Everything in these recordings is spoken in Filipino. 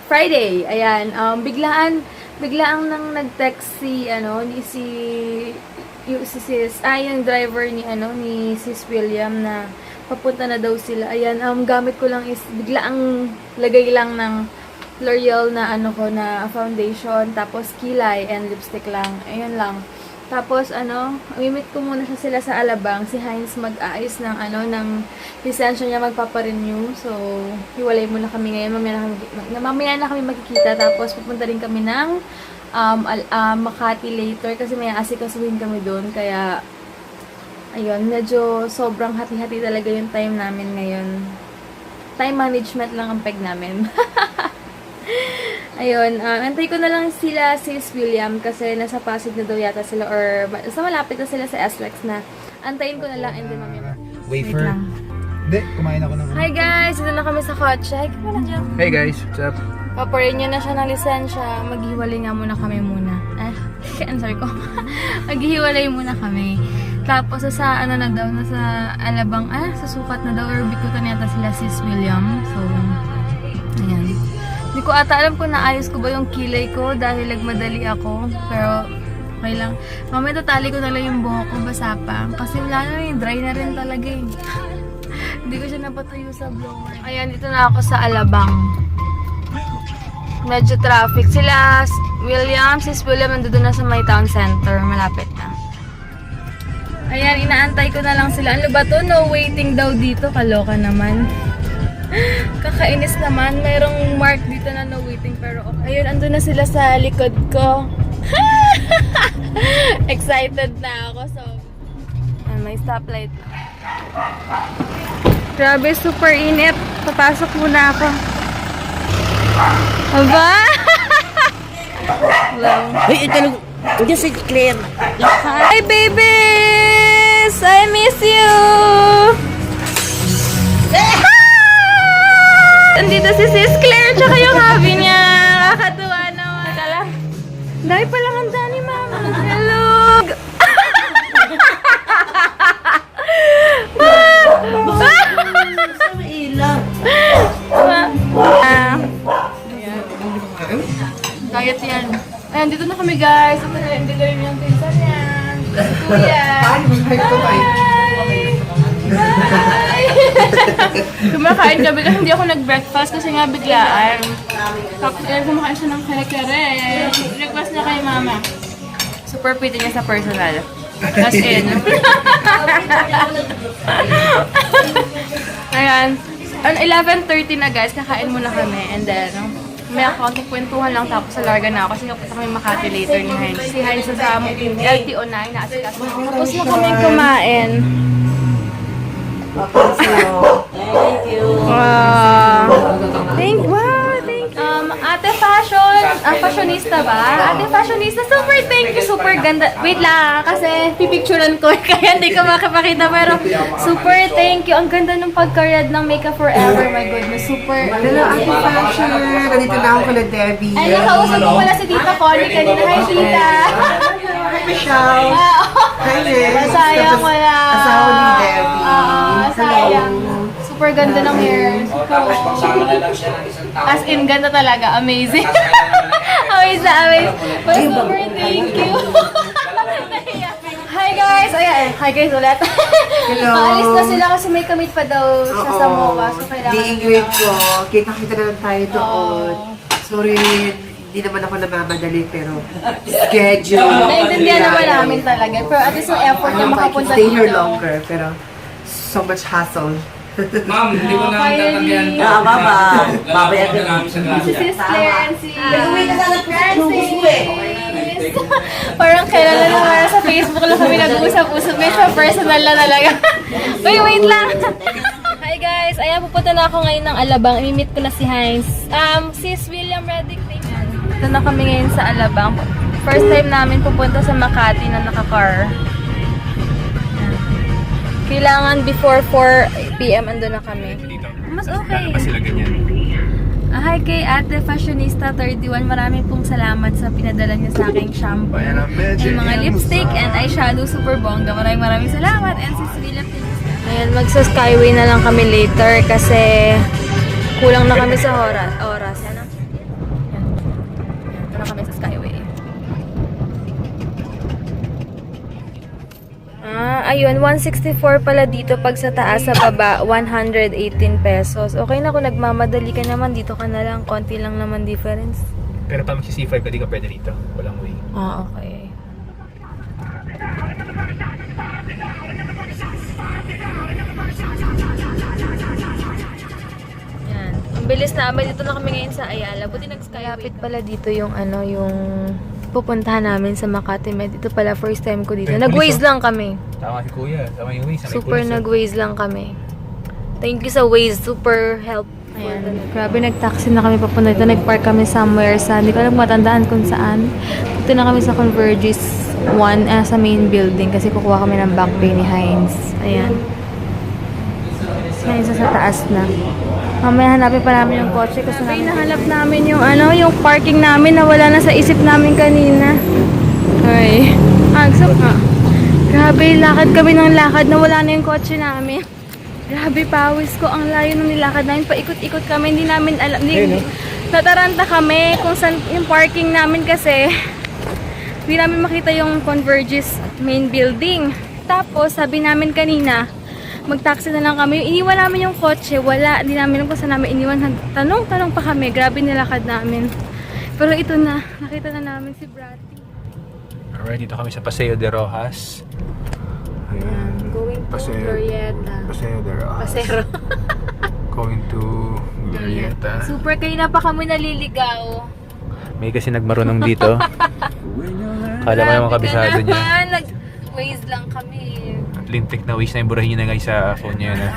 Friday. Ayan, biglaan nang nag-text yung driver ni Sis William na papunta na daw sila. Ayan, gamit ko lang is biglaang lagay lang ng L'Oreal na na foundation, tapos kilay and lipstick lang. Ayun lang. Tapos, imimit ko muna sila sa Alabang. Si Heinz mag-aayos ng lisensya niya, magpaparenew. So, hiwalay muna kami ngayon. Mamaya na kami magkikita. Tapos, pupunta rin kami ng Makati later. Kasi may asikasuhin kami doon. Kaya, ayun, medyo sobrang hati-hati talaga yung time namin ngayon. Time management lang ang peg namin. Ayun, antay ko na lang sila, Sis William, kasi nasa Pasig na daw yata sila, or sa malapit na sila sa SLEX na. Antayin ko na lang, and then mamaya. Wafer. Hindi, kumain ako ng... Hi guys! Ito na kami sa kotse. Hey guys, what's up? Paparin na siya ng lisensya. Maghiwalay nga muna kami muna. Answer ko. Maghiwalay muna kami. Tapos sa nasa Alabang, sa sukat na daw, or bikutan yata sila Sis William. So, ayan. Hindi ko ata alam kung naayos ko ba yung kilay ko dahil nagmadali ako. Pero, okay lang. Mamaya tatali ko na lang yung buhok ko, basa pa. Kasi wala na rin, dry na rin talaga eh. Hindi ko siya napatuyo sa blower. Ayan, dito na ako sa Alabang. Medyo traffic. Sila, Sis William, nandito na sa my town center. Malapit na. Ayan, inaantay ko na lang sila. Ano ba to? No waiting daw dito. Kaloka naman. Kakainis naman. Mayroong mark dito na no waiting, pero okay. Ayun, andun na sila sa likod ko. Excited na ako. So, may stoplight. Grabe, super init. Papasok muna ako. Aba? Hello. Uy, ito lang. Hindi si Claire. Hi, babies! I miss you! Andito si Sis Claire, tsaka yung hubby niya. Nakakatuwa naman. Tala. Dahil palang handa ni Mama. Hello! Diet yan. Ayan, dito na kami guys. Ito na, hindi rin yung pinsan yan. Kuya. Bye! Kumakain kami kasi hindi ako nag-breakfast kasi nga biglaan. Tapos kumakain siya ng kare-kare. Request niya kay Mama. Super pretty niya sa personal. As in. Ayan. 11:30 na guys, kakain muna kami. And then, may konting kwentuhan lang tapos sa larga na ako kasi kapunta kami Makati later ni Heinz. Si Heinz sa LTO na, inaasikas. Tapos na kami kumain. Thank you. Thank you. Ate Fashion. Fashionista ba? Ate Fashionista. Super thank you. Super ganda. Wait lang, kasi pipicturean ko. Kaya hindi ko makapakita. Pero super thank you. Ang ganda ng pagka-red ng Makeup Forever. My goodness. Super. Hello, Ate Fashion. Nandito na ako kala Debbie. Ay, nakausap ko pala si Tita Connie kanina. Hi, Tita. Hi, Michelle. Hi, Liz. Sayang wala. Asawa ni Debbie. Sayang. Super ganda ng hair. As in, ganda talaga. Amazing. Amazing. But super thank you. Hi guys! Ayan, hi guys ulit. Hello. Alis na sila kasi may commit pa daw siya sa MOA. So, kailangan Di-ingrid ko. Kita-kita na lang tayo doon. Sorry, hindi naman ako namamadali, pero schedule. Naiintindihan naman namin talaga. Pero at least yung effort na makapunta Stay here dito. longer, pero so much hassle. Ma'am, hindi ko na tatanggihan po. Baba. Babaya ka na. Si Sis Claire and si Francis. Parang kailan na naman sa Facebook lang kami nag-uusap-usap. May sa personal na talaga. Wait lang. Hi guys, ayan, pupunta na ako ngayon ng Alabang. I-meet ko na si Heinz. Sis William Reddick. Ito na kami ngayon sa Alabang. First time namin pupunta sa Makati na naka-car. Kailangan before 4 PM andun na kami. Mas okay. Sila ganyan. Hi kay Ate Fashionista 31. Maraming pong salamat sa pinadala niya sa aking shampoo. And mga lipstick and eyeshadow. Super bongga. Maraming salamat. And si Swilap. Ayan, magsa-skyway na lang kami later kasi kulang na kami sa oras. na kami sa Skyway. Ayun, 164 pala dito pag sa taas, sa baba, 118 pesos. Okay na kung nagmamadali ka naman, dito ka na lang, konti lang naman difference. Pero pag magsi-C5 ka, di ka pwede dito. Walang way. Okay. Yan. Ang bilis namin. Dito na kami ngayon sa Ayala. Buti nag-skylapit pala dito yung ano, yung pupuntahan namin sa Makati Med. Ito pala, first time ko dito. Ayun, Nag-Waze pulis, oh. lang kami. Tama si Kuya. Tama yung Waze. Super nag-Waze lang kami. Thank you sa Waze. Super help. Ayan. Grabe, nag-taxi na kami papunta dito. Nag-park kami somewhere sa, hindi ko alam matandaan kung saan. Punta na kami sa Convergys 1 sa main building kasi kukuha kami ng back pay ni Heinz. Ayan. Yan, isa sa taas na. Mamaya hanapin pa namin yung kotse kasi nahanap namin yung ano, yung parking namin na wala na sa isip namin kanina. Ay. Agsap nga. Grabe, lakad kami ng lakad na wala na yung kotse namin. Grabe, pawis ko. Ang layo nung nilakad namin. Paikot-ikot kami. Hindi namin alam. Nataranta kami kung saan yung parking namin kasi hindi namin makita yung Convergys main building. Tapos, sabi namin kanina, mag-taxi na lang kami. Iniwan namin yung kotse. Wala. Hindi namin alam kung saan namin iniwan. Tanong-tanong pa kami. Grabe nilakad namin. Pero ito na. Nakita na namin si Bratty. Alright, dito kami sa Paseo de Rojas. Ayan. Going to Glorieta. Paseo de Rojas. Pasero. Going to Glorieta. Super, kanina pa kami naliligaw. May kasi nagmarunong dito. Kala mo naman kabisado niya. Nag-waze lang kami. Lintik na Waze na yung burahin niya na guys sa phone niya. No?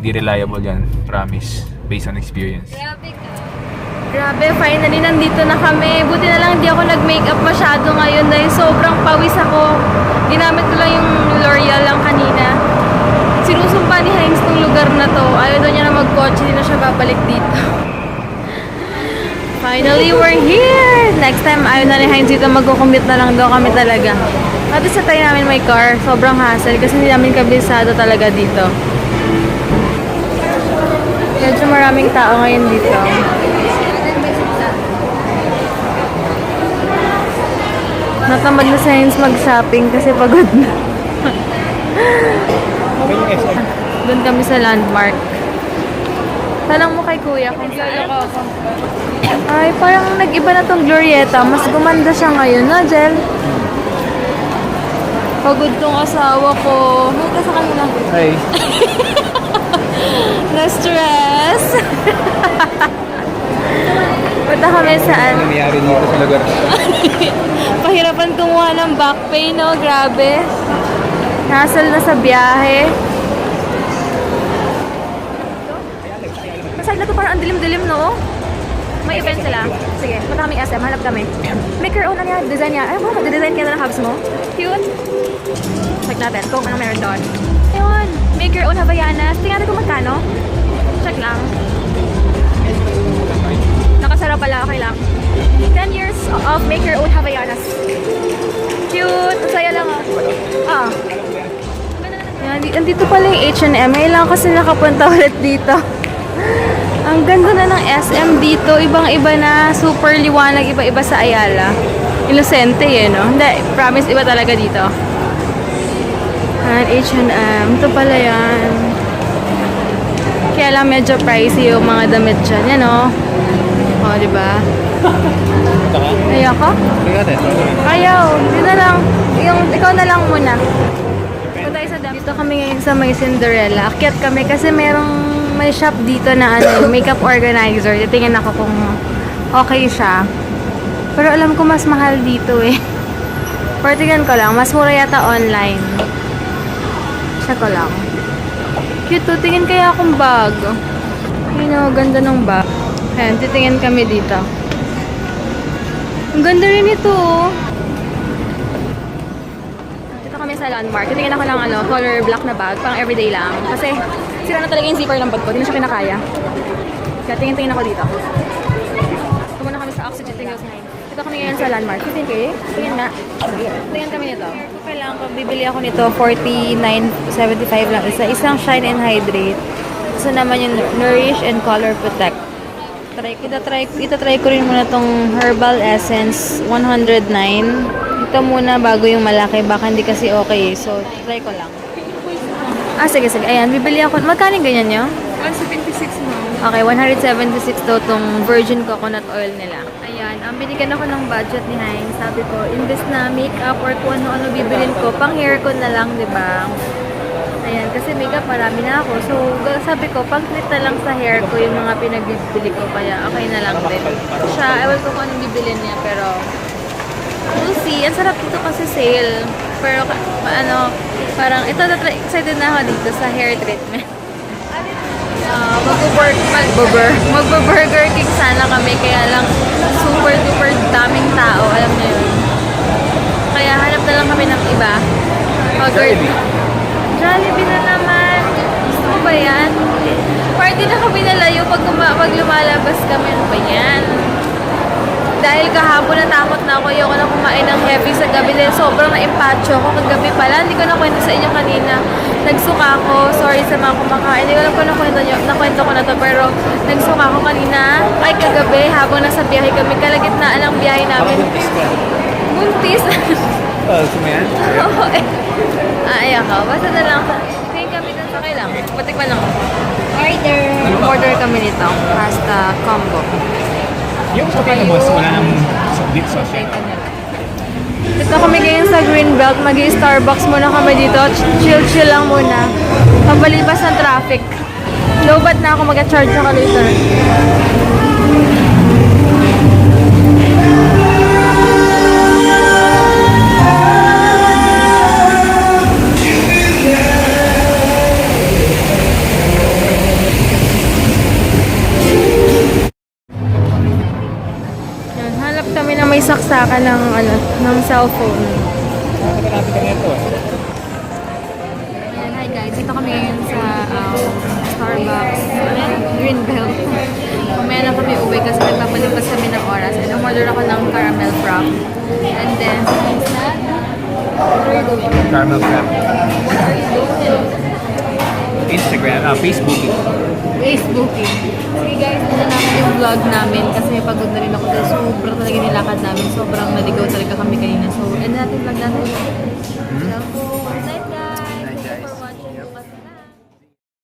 Di reliable yan. Promise. Based on experience. Grabe ka. Grabe, finally nandito na kami. Buti na lang hindi ako nag-makeup masyado ngayon dahil sobrang pawis ako. Ginamit ko lang yung L'Oreal lang kanina. Sinusumpa ni Heinz tong lugar na to. Ayaw daw niya na mag-kotse, hindi na siya babalik dito. Finally, we're here! Next time, ayaw na ni Heinz dito, mag-commute na lang daw kami talaga. At sa tayo namin may car, sobrang hassle kasi hindi namin kabisado talaga dito. Medyo maraming tao ngayon dito. Natamad na si Heinz mag-shopping kasi pagod na. Doon kami sa landmark. Tanong mo kay kuya kung saan ako. Ay, parang nag-iba na tong Glorieta. Mas gumanda siya ngayon, no, Jel? Pagod tong asawa ko. May ka sa kanila. Hi. Na-stress. Punta kami saan? Nangyari dito sa lugar. Pahirapan kumuha ng back pay, no? Grabe. Hassle na sa biyahe. Masaya na to, parang ang dilim-dilim, no? May event sila. Sige, punta kami SM, hanap kami. Make your own, ano yan, design niya. Ay, mo, design ka na ng hubs mo. Cute. Check natin kung ano meron doon. Ayun, make your own Havaianas. Tingnan natin kung magkano. Check lang. Nakasara pala, okay lang. 10 years of make your own Havaianas. Cute. Ang saya lang, ah. Yan, andito pala yung H&M. Ngayon lang kasi nakapunta ulit dito. Ang ganda na ng SM dito. Ibang-iba na. Super liwanag. Iba-iba sa Ayala. Inosente eh, no? Hindi, promise, iba talaga dito. And H&M. Ito pala yan. Kaya lang medyo pricey yung mga damit dyan. Yan, no? O, diba? Ayoko? Ayaw. Dito na lang. Yung, ikaw na lang muna. Dito kami ngayon sa may Cinderella. Akyat kami kasi may shop dito na ano, makeup organizer. Titingnan ako kung okay siya. Pero alam ko mas mahal dito eh. Pero tingnan ko lang, mas mura yata online. Check ko lang. Cute to, tingin kaya akong bag. You know, ganda ng bag. Ayan, titingin kami dito. Ang ganda rin ito oh. Sa landmark. Titingin ako ng ano, color black na bag, pang everyday lang. Kasi sira na talaga yung zipper ng bag ko. Hindi na siya kinakaya. Kaya tingin-tingin ako dito. Pumunta kami sa Oxygen Tingos 9. Ito kami ngayon sa landmark. Tingin kayo? Tingin nga. Tingin kami nito. Kailangan ko, bibili ako nito. 49.75 lang isa. Isang Shine and Hydrate. Isa naman yung Nourish and Color Protect. Itatry ko rin muna tong Herbal Essence 109. Ito muna bago yung malaki. Baka hindi kasi okay. So, try ko lang. Sige. Ayan, bibili ako. Magkano yung ganyan nyo? 176 mo. Okay, 176 daw tong virgin coconut oil nila. Ayan, binigyan ako ng budget ni Heinz. Sabi ko, imbes na makeup or kung ano-ano bibilin ko, pang hair ko na lang, di ba? Ayan, kasi makeup marami na ako. So, sabi ko, pang treat na lang sa hair ko yung mga pinagbibili ko. Kaya, okay na lang din. Siya, ewan ko kung anong bibilin niya, pero we'll see. Ang sarap dito kasi sale. Pero, parang, excited na ako dito sa hair treatment. Magbo-Burger King sana kami, kaya lang super duper daming tao, alam niyo yun. Kaya hanap na lang kami ng iba. Jollibee na naman. Gusto mo ba yan? Party na kami nalayo pag lumalabas kami. Ano ba yan? Dahil kahapon natakot na ako, ayoko na kumain ng heavy sa gabi dahil sobrang na-impacho ako kagabi pala. Hindi ko nakwento sa inyo kanina. Nagsuka ako. Sorry sa mga kumakain. Hindi ko alam kung nakwento ko na to, pero nagsuka ako kanina. Ay, kagabi, habang nasa biyahe kami, kalagitnaan ng biyahe namin. Buntis. Sumayan? Oo, eh. Ayoko. Basta na lang. Tingin kami dun sa kailang. Patikman lang. Order kami nito. Pasta combo. Yung sa boss, wala nang subdit sauce yan. Dito kami ngayon sa Greenbelt. Mag-i-Starbucks muna kami dito. Chill lang muna. Pambalipas ng traffic. Lobat na ako mag-charge ako later. Yan, hanap kami na may saksakan ng cellphone. Ayan, hi guys. Dito kami ngayon sa Starbucks. Greenbelt. Mamaya na kami uwi kasi nagpapalipas kami ng oras. And umorder ako ng caramel frap. And then, what are you doing? Caramel crab. What are you doing? Instagram, Facebooking. Facebooking. Sige guys, ito na namin yung vlog namin kasi pagod na rin ako dahil sobrang talaga nilakad namin. Sobrang naligaw talaga kami kanina. So, end natin vlog natin.